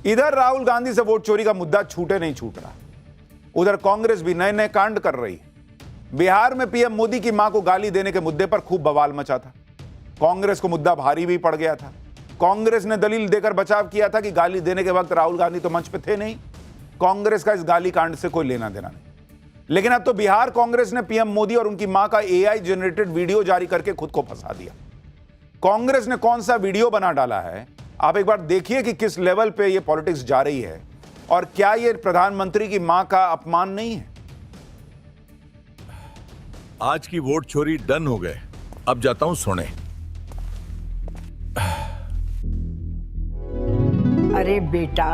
इधर राहुल गांधी से वोट चोरी का मुद्दा छूटे नहीं छूट रहा, उधर कांग्रेस भी नए नए कांड कर रही है। बिहार में पीएम मोदी की मां को गाली देने के मुद्दे पर खूब बवाल मचा था। कांग्रेस को मुद्दा भारी भी पड़ गया था। कांग्रेस ने दलील देकर बचाव किया था कि गाली देने के वक्त राहुल गांधी तो मंच पे थे नहीं, कांग्रेस का इस गाली कांड से कोई लेना देना नहीं। लेकिन अब तो बिहार कांग्रेस ने पीएम मोदी और उनकी मां का एआई जनरेटेड वीडियो जारी करके खुद को फंसा दिया। कांग्रेस ने कौन सा वीडियो बना डाला है, आप एक बार देखिए कि किस लेवल पे ये पॉलिटिक्स जा रही है। और क्या ये प्रधानमंत्री की मां का अपमान नहीं है? आज की वोट चोरी डन हो गए, अब जाता हूं सोने। अरे बेटा,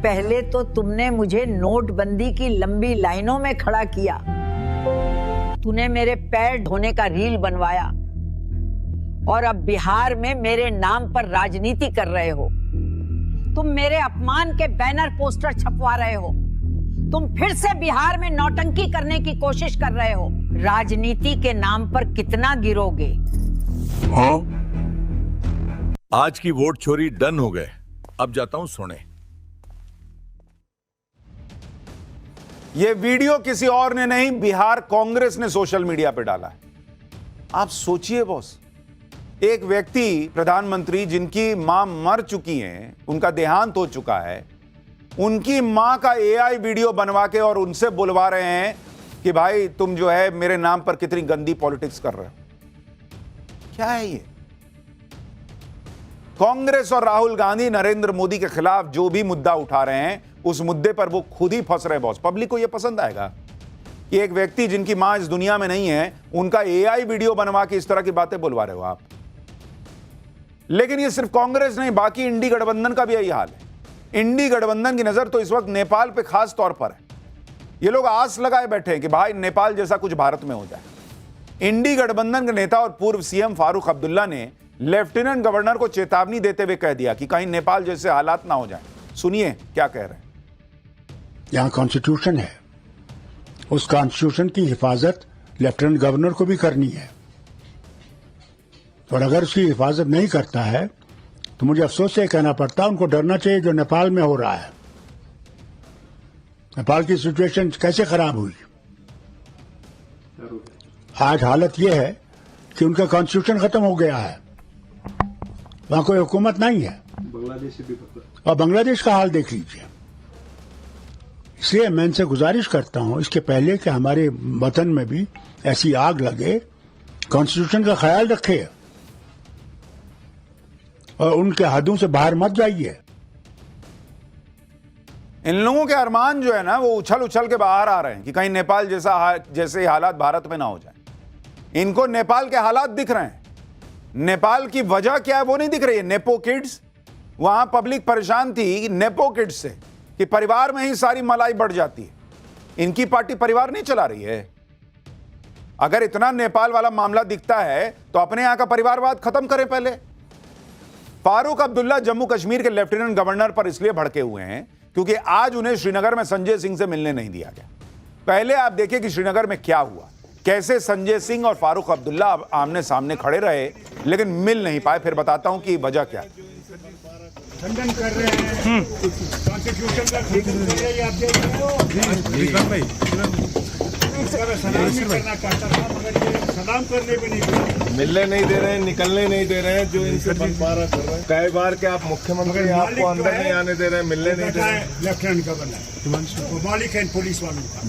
पहले तो तुमने मुझे नोटबंदी की लंबी लाइनों में खड़ा किया, तूने मेरे पैर धोने का रील बनवाया और अब बिहार में मेरे नाम पर राजनीति कर रहे हो। तुम मेरे अपमान के बैनर पोस्टर छपवा रहे हो। तुम फिर से बिहार में नौटंकी करने की कोशिश कर रहे हो। राजनीति के नाम पर कितना गिरोगे? हाँ? आज की वोट चोरी डन हो गए, अब जाता हूं सोने। यह वीडियो किसी और ने नहीं, बिहार कांग्रेस ने सोशल मीडिया पर डाला है। आप सोचिए बॉस, एक व्यक्ति प्रधानमंत्री जिनकी मां मर चुकी हैं, उनका देहांत हो चुका है, उनकी मां का एआई वीडियो बनवा के और उनसे बुलवा रहे हैं कि भाई तुम जो है मेरे नाम पर कितनी गंदी पॉलिटिक्स कर रहे हो। क्या है ये? कांग्रेस और राहुल गांधी नरेंद्र मोदी के खिलाफ जो भी मुद्दा उठा रहे हैं, उस मुद्दे पर वो खुद ही फंस रहे बॉस। पब्लिक को यह पसंद आएगा कि एक व्यक्ति जिनकी मां इस दुनिया में नहीं है, उनका एआई वीडियो बनवा के इस तरह की बातें बुलवा रहे हो आप। लेकिन ये सिर्फ कांग्रेस नहीं, बाकी इंडी गठबंधन का भी यही हाल है। इंडी गठबंधन की नजर तो इस वक्त नेपाल पे खास तौर पर है। ये लोग आस लगाए बैठे हैं कि भाई नेपाल जैसा कुछ भारत में हो जाए। इंडी गठबंधन के नेता और पूर्व सीएम फारूक अब्दुल्ला ने लेफ्टिनेंट गवर्नर को चेतावनी देते हुए कह दिया कि कहीं नेपाल जैसे हालात ना हो जाए। सुनिए क्या कह रहे हैं। यहाँ कॉन्स्टिट्यूशन है, उस कॉन्स्टिट्यूशन की हिफाजत लेफ्टिनेंट गवर्नर को भी करनी है, और अगर उसकी हिफाजत नहीं करता है तो मुझे अफसोस से कहना पड़ता है उनको डरना चाहिए जो नेपाल में हो रहा है। नेपाल की सिचुएशन कैसे खराब हुई? आज हालत यह है कि उनका कॉन्स्टिट्यूशन खत्म हो गया है, वहां कोई हुकूमत नहीं है। और बांग्लादेश का हाल देख लीजिए। इसलिए मैं इनसे गुजारिश करता हूं, इसके पहले कि हमारे वतन में भी ऐसी आग लगे, कॉन्स्टिट्यूशन का ख्याल रखे और उनके हदों से बाहर मत जाइए। इन लोगों के अरमान जो है ना, वो उछल उछल के बाहर आ रहे हैं कि कहीं नेपाल जैसे हालात भारत में ना हो जाए। इनको नेपाल के हालात दिख रहे हैं, नेपाल की वजह क्या है वो नहीं दिख रही है। नेपो किड्स, वहां पब्लिक परेशान थी नेपो किड्स से कि परिवार में ही सारी मलाई बढ़ जाती है। इनकी पार्टी परिवार नहीं चला रही है। अगर इतना नेपाल वाला मामला दिखता है तो अपने यहां का परिवारवाद खत्म करें पहले। फारूक अब्दुल्ला जम्मू कश्मीर के लेफ्टिनेंट गवर्नर पर इसलिए भड़के हुए हैं क्योंकि आज उन्हें श्रीनगर में संजय सिंह से मिलने नहीं दिया गया। पहले आप देखिए कि श्रीनगर में क्या हुआ, कैसे संजय सिंह और फारूक अब्दुल्ला आमने सामने खड़े रहे लेकिन मिल नहीं पाए। फिर बताता हूं कि वजह क्या है। खंडन कर रहे हैं कॉन्स्टिट्यूशन का, करना चाहता था मगर ये सलाम करने भी नहीं, मिलने नहीं दे रहे हैं, निकलने नहीं दे रहे हैं, जो इनसे बंटवारा कर रहे हैं। कई बार के आप मुख्यमंत्री आपको अंदर नहीं आने दे रहे हैं, मिलने नहीं दे रहे हैं। लेफ्टिनेंट गवर्नर वो मालिक है पुलिस वालों का।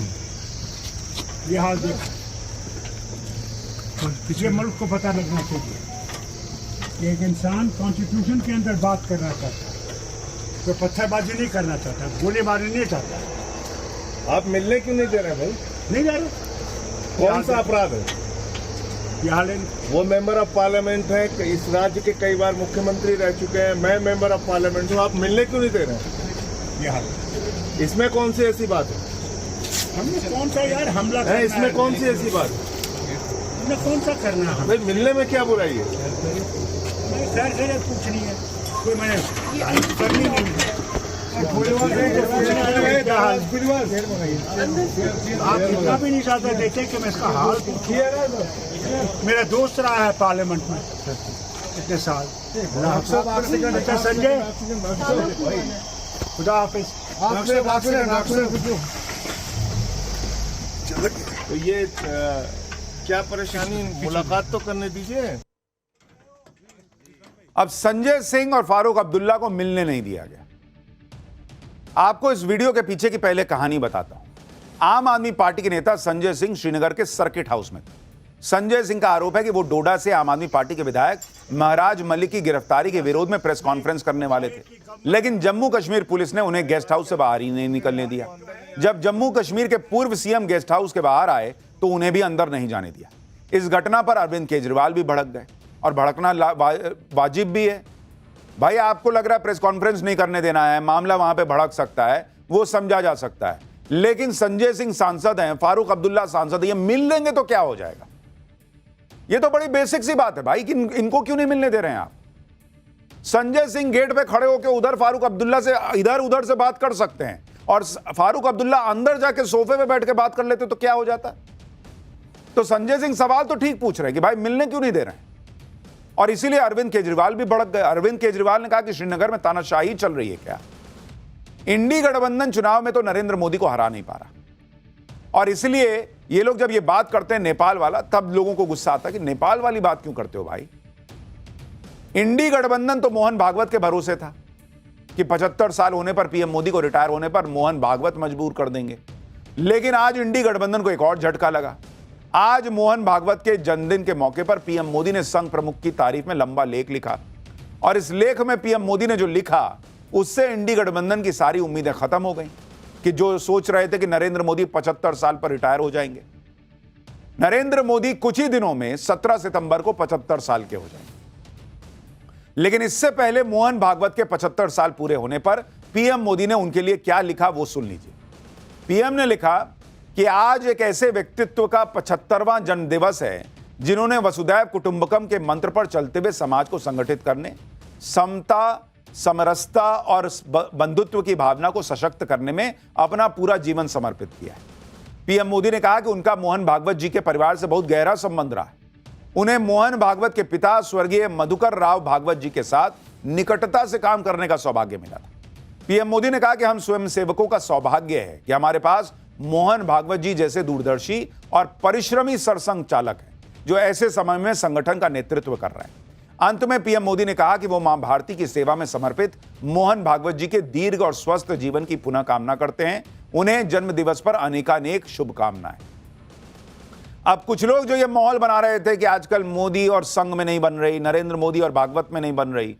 ये हाल देखो, पिछले मुल्क को पता लगना चाहिए कि एक इंसान कॉन्स्टिट्यूशन के अंदर बात करना चाहता है, तो पत्थरबाजी नहीं करना चाहता, गोलीबारी नहीं चाहता। आप मिलने क्यों नहीं दे रहे भाई? नहीं जा रहे। कौन सा अपराध है? वो मेंबर ऑफ पार्लियामेंट है, इस राज्य के कई बार मुख्यमंत्री रह चुके हैं, मैं मेंबर ऑफ पार्लियामेंट हूँ, आप मिलने क्यों नहीं दे रहे हैं? इसमें कौन सी ऐसी बात है? हमने कौन सा यार हमला है, इसमें कौन सी ऐसी बात है? हमने कौन सा करना है? भाई मिलने में क्या बुराई है? खैर खैर पूछनी है, कोई मैंने करनी नहीं है। आप इतना भी नहीं चाहते देखे कि मैं इसका हाल, मेरा दोस्त रहा है पार्लियामेंट में, इतने साल। अच्छा संजय, खुदा हाफिज। तो ये क्या परेशानी, मुलाकात तो करने दीजिए। अब संजय सिंह और फारूक अब्दुल्ला को मिलने नहीं दिया गया। आपको इस वीडियो के पीछे की पहले कहानी बताता हूं। आम आदमी पार्टी के नेता संजय सिंह श्रीनगर के सर्किट हाउस में थे। संजय सिंह का आरोप है कि वो डोडा से आम आदमी पार्टी के विधायक महराज मलिक की गिरफ्तारी के विरोध में प्रेस कॉन्फ्रेंस करने वाले थे, लेकिन जम्मू कश्मीर पुलिस ने उन्हें गेस्ट हाउस से बाहर ही नहीं निकलने दिया। जब जम्मू कश्मीर के पूर्व सीएम गेस्ट हाउस के बाहर आए तो उन्हें भी अंदर नहीं जाने दिया। इस घटना पर अरविंद केजरीवाल भी भड़क गए, और भड़कना वाजिब भी है। भाई, आपको लग रहा है प्रेस कॉन्फ्रेंस नहीं करने देना है, मामला वहां पे भड़क सकता है, वो समझा जा सकता है, लेकिन संजय सिंह सांसद हैं, फारूक अब्दुल्ला सांसद है, ये मिल लेंगे तो क्या हो जाएगा? ये तो बड़ी बेसिक सी बात है भाई कि इनको क्यों नहीं मिलने दे रहे हैं आप? संजय सिंह गेट पे खड़े होकर उधर फारूक अब्दुल्ला से इधर उधर से बात कर सकते हैं, और फारूक अब्दुल्ला अंदर जाके सोफे पे बैठ के बात कर लेते तो क्या हो जाता? तो संजय सिंह सवाल तो ठीक पूछ रहे हैं कि भाई मिलने क्यों नहीं दे रहे हैं, और इसीलिए अरविंद केजरीवाल भी भड़क गए। अरविंद केजरीवाल ने कहा कि श्रीनगर में तानाशाही चल रही है क्या? इंडी गठबंधन चुनाव में तो नरेंद्र मोदी को हरा नहीं पा रहा, और इसलिए ये लोग जब ये बात करते हैं नेपाल वाला, तब लोगों को गुस्सा आता है कि नेपाल वाली बात क्यों करते हो भाई? इंडी गठबंधन तो मोहन भागवत के भरोसे था कि 75 साल होने पर पीएम मोदी को रिटायर होने पर मोहन भागवत मजबूर कर देंगे, लेकिन आज इंडी गठबंधन को एक और झटका लगा। आज मोहन भागवत के जन्मदिन के मौके पर पीएम मोदी ने संघ प्रमुख की तारीफ में लंबा लेख लिखा, और इस लेख में पीएम मोदी ने जो लिखा उससे इंडी गठबंधन की सारी उम्मीदें खत्म हो गई कि जो सोच रहे थे कि नरेंद्र मोदी 75 साल पर रिटायर हो जाएंगे। नरेंद्र मोदी कुछ ही दिनों में 17 सितंबर को 75 साल के हो जाएंगे, लेकिन इससे पहले मोहन भागवत के 75 साल पूरे होने पर पीएम मोदी ने उनके लिए क्या लिखा वो सुन लीजिए। पीएम ने लिखा कि आज एक ऐसे व्यक्तित्व का 75वां जन्मदिवस है जिन्होंने वसुधैव कुटुंबकम के मंत्र पर चलते हुए समाज को संगठित करने, समता, समरसता और बंधुत्व की भावना को सशक्त करने में अपना पूरा जीवन समर्पित किया है। पीएम मोदी ने कहा कि उनका मोहन भागवत जी के परिवार से बहुत गहरा संबंध रहा है। उन्हें मोहन भागवत के पिता स्वर्गीय मधुकर राव भागवत जी के साथ निकटता से काम करने का सौभाग्य मिला था। पीएम मोदी ने कहा कि हम स्वयंसेवकों का सौभाग्य है कि हमारे पास मोहन भागवत जी जैसे दूरदर्शी और परिश्रमी सरसंघ चालक हैं जो ऐसे समय में संगठन का नेतृत्व कर रहे हैं। अंत में पीएम मोदी ने कहा कि वो मां भारती की सेवा में समर्पित मोहन भागवत जी के दीर्घ और स्वस्थ जीवन की पुनः कामना करते हैं। उन्हें जन्म दिवस पर अनेकानेक शुभकामनाएं। अब कुछ लोग जो ये माहौल बना रहे थे कि आजकल मोदी और संघ में नहीं बन रही, नरेंद्र मोदी और भागवत में नहीं बन रही,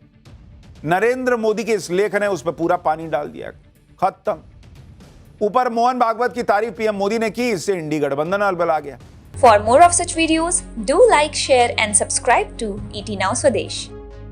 नरेंद्र मोदी के इस लेख ने उस पर पूरा पानी डाल दिया, खत्म। ऊपर मोहन भागवत की तारीफ पीएम मोदी ने की, इससे इंडी गठबंधन अलबला गया। For more of such videos, do like, share and subscribe to ET Now Swadesh.